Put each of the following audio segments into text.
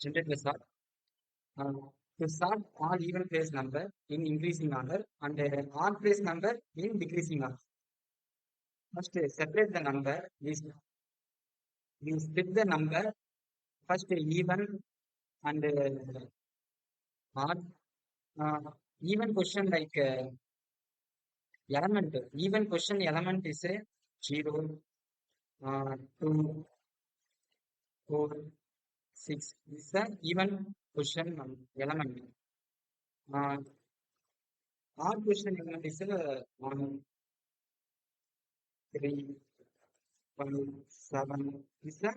generate the sort. Uh, to sort all even place number in increasing order and odd place number in decreasing order. First, separate the number. We split the number first even and odd. Even question like element. Even question element is a 0, 2, 4, 6. This is the even question element. Uh, odd question element is 1, 3, 5, 7. This is the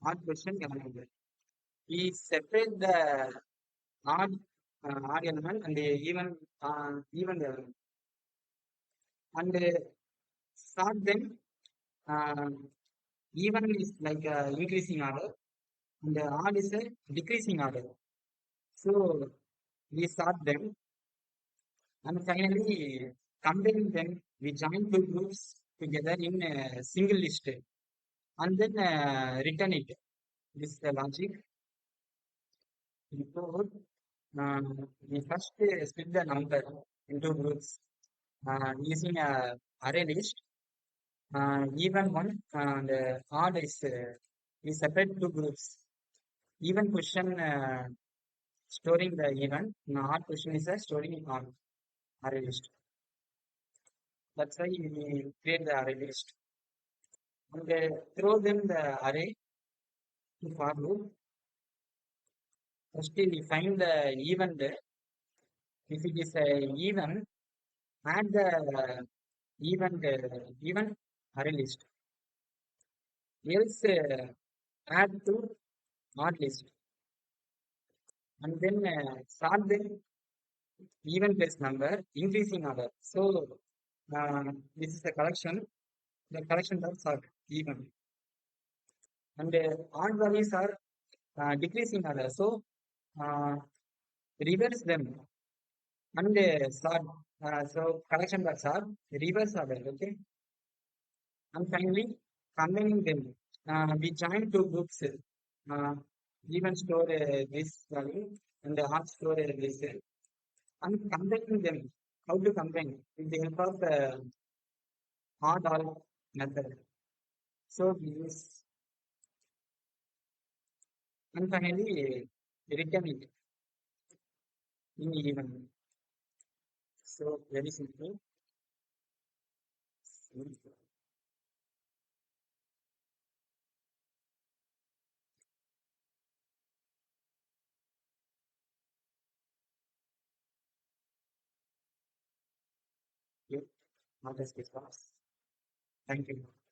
odd question element. We separate the odd element and the even element and sort them. Uh, even is like increasing order and odd is a decreasing order. So we sort them and finally combine them. We join two groups together in a single list and then return it. This is the logic. Before we first split the number into groups using a array list. Even one and odd is we separate two groups. Even question storing the even, and odd question is storing on array list. That's why we create the array list and throw them the array to for loop. First we find the even there. If it is even, add the even array list. Else add to odd list and then sort the even place number increasing order. So this is the collection. The collection does sort even and odd values are decreasing order. So uh, reverse them and sort. So collection dot sort reverse order. Okay, and finally combining them. We join two groups. Uh, even store this value and the odd store this. And combining them. How to combine? With the help of odd all method. So we use and finally return it in even. So very simple. Yep, not as this was. Thank you.